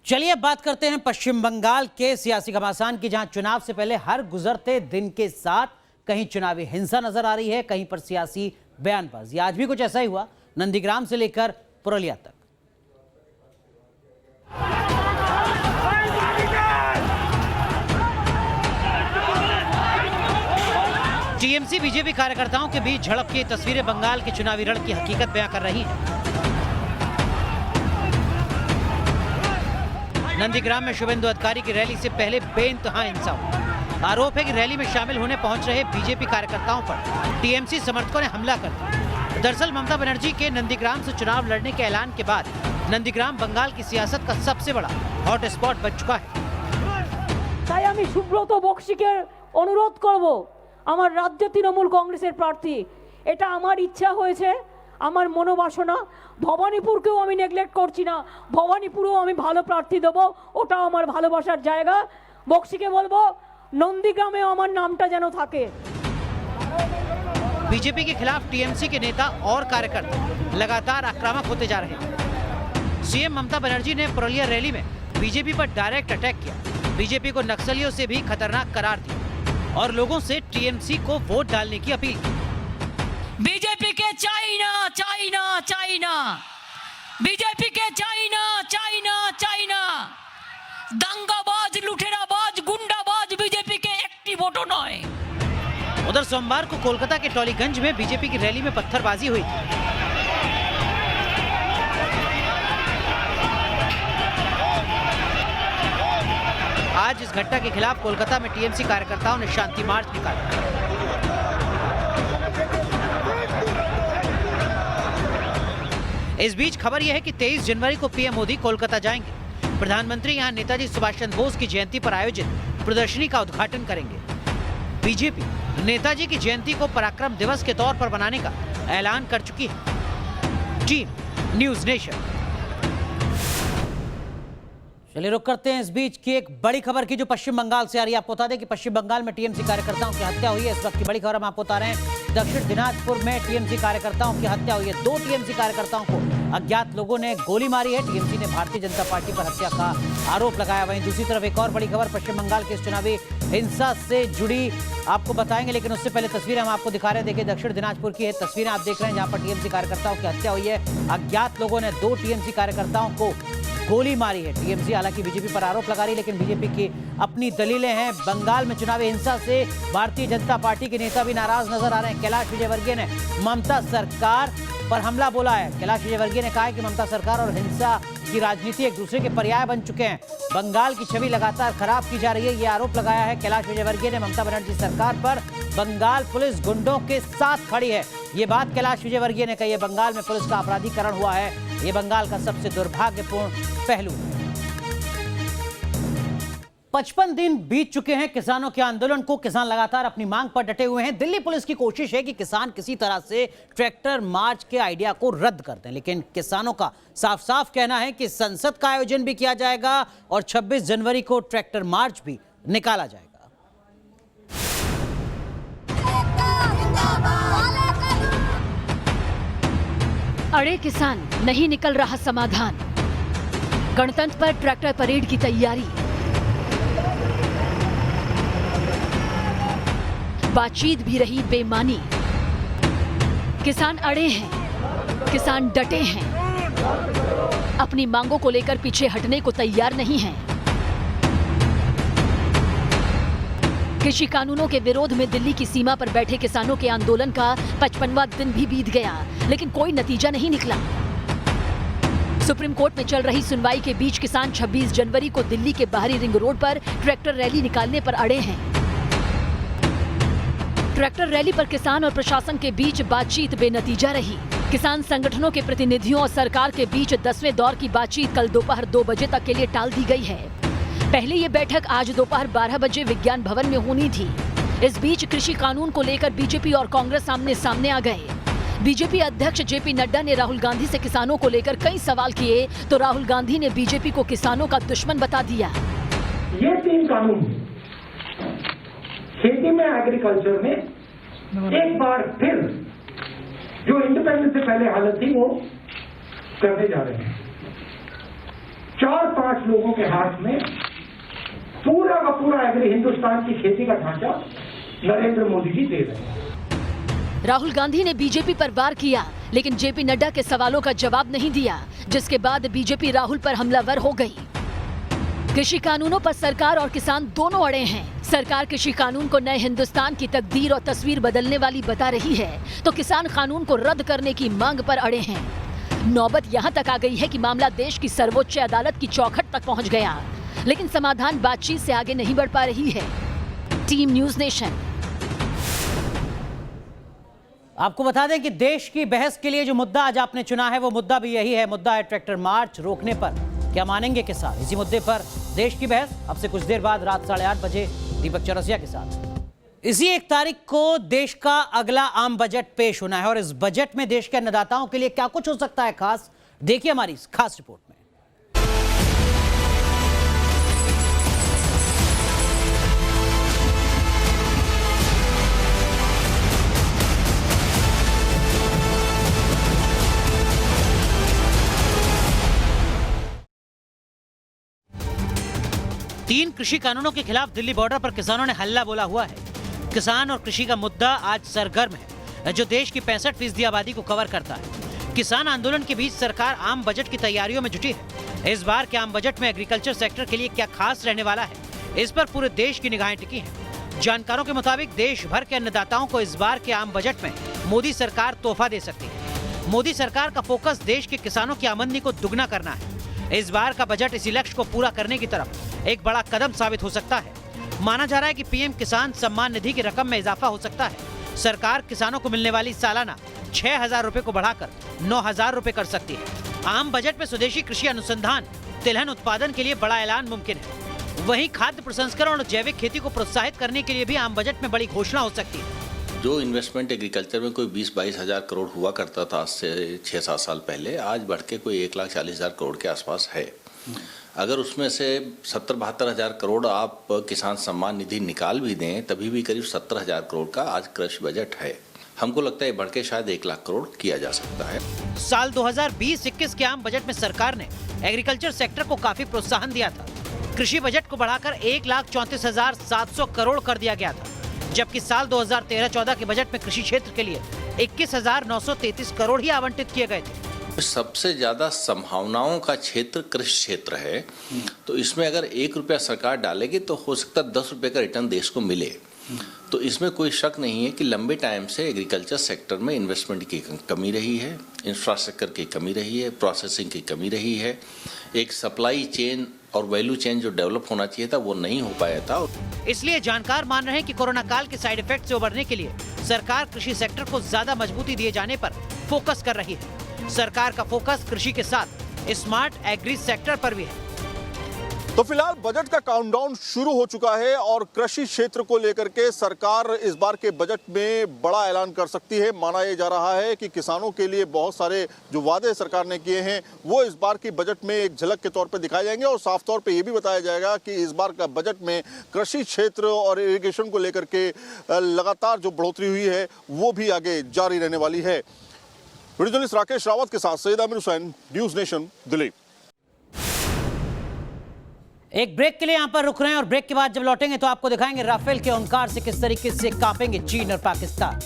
चलिए अब बात करते हैं पश्चिम बंगाल के सियासी घमासान की, जहां चुनाव से पहले हर गुजरते दिन के साथ कहीं चुनावी हिंसा नजर आ रही है, कहीं पर सियासी बयानबाजी। आज भी कुछ ऐसा ही हुआ, नंदीग्राम से लेकर पुरुलिया तक। टीएमसी बीजेपी कार्यकर्ताओं के बीच झड़प की तस्वीरें बंगाल के चुनावी रण की हकीकत बयां कर रही हैं। नंदीग्राम में शुभेंदु अधिकारी की रैली से पहले बेइंतहा हिंसा हुई। आरोप है कि रैली में शामिल होने पहुंच रहे बीजेपी कार्यकर्ताओं पर टीएमसी समर्थकों ने हमला कर दिया। दरअसल ममता बनर्जी के नंदीग्राम से चुनाव लड़ने के ऐलान के बाद नंदीग्राम बंगाल की सियासत का सबसे बड़ा हॉट स्पॉट बन चुका है। তাই আমি সুব্রত বক্সিকে অনুরোধ করব, আমার রাজ্য তৃণমূল কংগ্রেসের প্রার্থী, এটা আমার ইচ্ছা হয়েছে, আমার মনোবাসনা। ভবানীপুরকেও আমি নেগলেক্ট করছি না, ভবানীপুরেও আমি ভালো প্রার্থী দেবো, ওটাও আমার ভালোবাসার জায়গা। বক্সিকে বলবো নন্দীগ্রামেও আমার নামটা যেন থাকে। बीजेपी के खिलाफ टीएमसी के नेता और कार्यकर्ता लगातार आक्रामक होते जा रहे हैं। सीएम ममता बनर्जी ने पुरुलिया रैली में बीजेपी पर डायरेक्ट अटैक किया, बीजेपी को नक्सलियों से भी खतरनाक करार दिया और लोगों से टीएमसी को वोट डालने की अपील की। बीजेपी के चाइना चाइना चाइना, बीजेपी के चाइना चाइना चाइना, दंगाबाज लुटेराबाज गुंडाबाज बीजेपी के एकटी वोटो नय। उधर सोमवार को कोलकाता के टॉलीगंज में बीजेपी की रैली में पत्थरबाजी हुई। आज इस घटना के खिलाफ कोलकाता में टीएमसी कार्यकर्ताओं ने शांति मार्च निकाला। इस बीच खबर यह है कि 23 जनवरी को पीएम मोदी कोलकाता जाएंगे। प्रधानमंत्री यहां नेताजी सुभाष चंद्र बोस की जयंती पर आयोजित प्रदर्शनी का उद्घाटन करेंगे। बीजेपी नेताजी की जयंती को पराक्रम दिवस के तौर पर मनाने का ऐलान कर चुकी है। Team news nation. चलिए रुक करते हैं इस बीच की एक बड़ी खबर की जो पश्चिम बंगाल से आ रही है। आपको बता दें कि पश्चिम बंगाल में टीएमसी कार्यकर्ताओं की हत्या हुई है। इस वक्त की बड़ी खबर हम आपको बता रहे हैं, दक्षिण दिनाजपुर में टीएमसी कार्यकर्ताओं की हत्या हुई है। 2 टीएमसी कार्यकर्ताओं को अज्ञात लोगों ने गोली मारी है। टीएमसी ने भारतीय जनता पार्टी पर हत्या का आरोप लगाया। वहीं दूसरी तरफ एक और बड़ी खबर पश्चिम बंगाल के इस चुनावी हिंसा से जुड़ी आपको बताएंगे, लेकिन उससे पहले तस्वीरें हम आपको दिखा रहे हैं। देखिए दक्षिण दिनाजपुर की तस्वीरें आप देख रहे हैं, जहां पर टीएमसी कार्यकर्ताओं की हत्या हुई है। अज्ञात लोगों ने 2 टीएमसी कार्यकर्ताओं को गोली मारी है। टीएमसी हालांकि बीजेपी पर आरोप लगा रही है, लेकिन बीजेपी की अपनी दलीलें हैं। बंगाल में चुनावी हिंसा से भारतीय जनता पार्टी के नेता भी नाराज नजर आ रहे हैं। कैलाश विजयवर्गीय ने ममता सरकार पर हमला बोला है। कैलाश विजयवर्गीय ने कहा है कि ममता सरकार और हिंसा की राजनीति एक दूसरे के पर्याय बन चुके हैं। बंगाल की छवि लगातार खराब की जा रही है, ये आरोप लगाया है कैलाश विजयवर्गीय ने। ममता बनर्जी सरकार पर बंगाल पुलिस गुंडों के साथ खड़ी है, ये बात कैलाश विजयवर्गीय ने कही है। बंगाल में पुलिस का अपराधीकरण हुआ है, ये बंगाल का सबसे दुर्भाग्यपूर्ण पहलू है। 55 दिन बीत चुके हैं किसानों के आंदोलन को। किसान लगातार अपनी मांग पर डटे हुए हैं। दिल्ली पुलिस की कोशिश है कि किसान किसी तरह से ट्रैक्टर मार्च के आइडिया को रद्द कर दें, लेकिन किसानों का साफ साफ कहना है कि संसद का आयोजन भी किया जाएगा और 26 जनवरी को ट्रैक्टर मार्च भी निकाला जाएगा। अड़े किसान, नहीं निकल रहा समाधान। गणतंत्र पर ट्रैक्टर परेड की तैयारी, बातचीत भी रही बेमानी। किसान अड़े हैं, किसान डटे हैं, अपनी मांगों को लेकर पीछे हटने को तैयार नहीं हैं। कृषि कानूनों के विरोध में दिल्ली की सीमा पर बैठे किसानों के आंदोलन का 55वां दिन भी बीत गया, लेकिन कोई नतीजा नहीं निकला। सुप्रीम कोर्ट में चल रही सुनवाई के बीच किसान 26 जनवरी को दिल्ली के बाहरी रिंग रोड पर ट्रैक्टर रैली निकालने पर अड़े हैं। ट्रैक्टर रैली पर किसान और प्रशासन के बीच बातचीत बेनतीजा रही। किसान संगठनों के प्रतिनिधियों और सरकार के बीच 10वें दौर की बातचीत कल दोपहर 2 बजे तक के लिए टाल दी गई है। पहले ये बैठक आज दोपहर 12 बजे विज्ञान भवन में होनी थी। इस बीच कृषि कानून को लेकर बीजेपी और कांग्रेस आमने सामने आ गए। बीजेपी अध्यक्ष जेपी नड्डा ने राहुल गांधी से किसानों को लेकर कई सवाल किए, तो राहुल गांधी ने बीजेपी को किसानों का दुश्मन बता दिया। ये 3 कानून खेती में, एग्रीकल्चर में एक बार फिर जो इंडिपेंडेंस से पहले हालत थी वो करने जा रहे हैं। 4-5 लोगों के हाथ में पूरा का पूरा एग्री हिंदुस्तान की खेती का ढांचा नरेंद्र मोदी जी दे रहे हैं। राहुल गांधी ने बीजेपी पर वार किया, लेकिन जेपी नड्डा के सवालों का जवाब नहीं दिया, जिसके बाद बीजेपी राहुल पर हमलावर हो गई। कृषि कानूनों पर सरकार और किसान दोनों अड़े हैं। सरकार कृषि कानून को नए हिंदुस्तान की तकदीर और तस्वीर बदलने वाली बता रही है, तो किसान कानून को रद्द करने की मांग पर अड़े हैं। नौबत यहाँ तक आ गई है कि मामला देश की सर्वोच्च अदालत की चौखट तक पहुँच गया, लेकिन समाधान बातचीत से आगे नहीं बढ़ पा रही है। Team news nation. आपको बता दें कि देश की बहस के लिए जो मुद्दा आज आपने चुना है वो मुद्दा भी यही है, मुद्दा है ट्रैक्टर मार्च रोकने पर। क्या मानेंगे किसान? इसी मुद्दे पर देश की बहस अब से कुछ देर बाद रात 8:30 बजे दीपक चौरसिया के साथ। इसी 1 तारीख को देश का अगला आम बजट पेश होना है और इस बजट में देश के अन्नदाताओं के लिए क्या कुछ हो सकता है खास, देखिए हमारी इस खास रिपोर्ट में। तीन कृषि कानूनों के खिलाफ दिल्ली बॉर्डर पर किसानों ने हल्ला बोला हुआ है। किसान और कृषि का मुद्दा आज सरगर्म है, जो देश की 65% आबादी को कवर करता है। किसान आंदोलन के बीच सरकार आम बजट की तैयारियों में जुटी है। इस बार के आम बजट में एग्रीकल्चर सेक्टर के लिए क्या खास रहने वाला है, इस पर पूरे देश की निगाहें टिकी हैं। जानकारों के मुताबिक देश भर के अन्नदाताओं को इस बार के आम बजट में मोदी सरकार तोहफा दे सकती है। मोदी सरकार का फोकस देश के किसानों की आमदनी को दुगना करना है। इस बार का बजट इसी लक्ष्य को पूरा करने की तरफ एक बड़ा कदम साबित हो सकता है। माना जा रहा है कि पीएम किसान सम्मान निधि की रकम में इजाफा हो सकता है। सरकार किसानों को मिलने वाली सालाना 6,000 रुपए को बढ़ाकर 9,000 रुपए कर सकती है। आम बजट में स्वदेशी कृषि अनुसंधान, तिलहन उत्पादन के लिए बड़ा ऐलान मुमकिन है। वहीं खाद्य प्रसंस्करण और जैविक खेती को प्रोत्साहित करने के लिए भी आम बजट में बड़ी घोषणा हो सकती है। जो इन्वेस्टमेंट एग्रीकल्चर में कोई 20-22 हज़ार करोड़ हुआ करता था आज से 6-7 साल पहले, आज बढ़ के कोई 1,40,000 करोड़ के आसपास है। अगर उसमें से 70-72 हज़ार करोड़ आप किसान सम्मान निधि निकाल भी दें, तभी भी करीब 70 हज़ार करोड़ का आज कृषि बजट है। हमको लगता है बढ़ के शायद 1 लाख करोड़ किया जा सकता है। साल 2020-21 के आम बजट में सरकार ने एग्रीकल्चर सेक्टर को काफी प्रोत्साहन दिया था। कृषि बजट को बढ़ाकर 1,34,700 करोड़ कर दिया गया था, जबकि साल 2013-14 के बजट में कृषि क्षेत्र के लिए 21,933 करोड़ ही आवंटित किए गए थे। सबसे ज्यादा संभावनाओं का क्षेत्र कृषि क्षेत्र है, तो इसमें अगर 1 रुपया सरकार डालेगी तो हो सकता है 10 रुपये का रिटर्न देश को मिले। तो इसमें कोई शक नहीं है कि लंबे टाइम से एग्रीकल्चर सेक्टर में इन्वेस्टमेंट की कमी रही है, इंफ्रास्ट्रक्चर की कमी रही है, प्रोसेसिंग की कमी रही है, एक सप्लाई चेन और वैल्यू चेन जो डेवलप होना चाहिए था वो नहीं हो पाया था। इसलिए जानकार मान रहे हैं कि कोरोना काल के साइड इफेक्ट से उबरने के लिए सरकार कृषि सेक्टर को ज्यादा मजबूती दिए जाने पर फोकस कर रही है। सरकार का फोकस कृषि के साथ स्मार्ट एग्री सेक्टर पर भी है। तो फिलहाल बजट का काउंटडाउन शुरू हो चुका है और कृषि क्षेत्र को लेकर के सरकार इस बार के बजट में बड़ा ऐलान कर सकती है। माना यह जा रहा है कि किसानों के लिए बहुत सारे जो वादे सरकार ने किए हैं वो इस बार की बजट में एक झलक के तौर पे दिखाए जाएंगे और साफ तौर पे ये भी बताया जाएगा कि इस बार का बजट में कृषि क्षेत्र और इरिगेशन को लेकर के लगातार जो बढ़ोतरी हुई है वो भी आगे जारी रहने वाली है। वीडियो जर्नलिस्ट राकेश रावत के साथ सैयद आमिर हुसैन, न्यूज़ नेशन, दिल्ली। एक ब्रेक के लिए यहां पर रुक रहे हैं और ब्रेक के बाद जब लौटेंगे तो आपको दिखाएंगे राफेल के ओंकार से किस तरीके से कांपेंगे चीन और पाकिस्तान।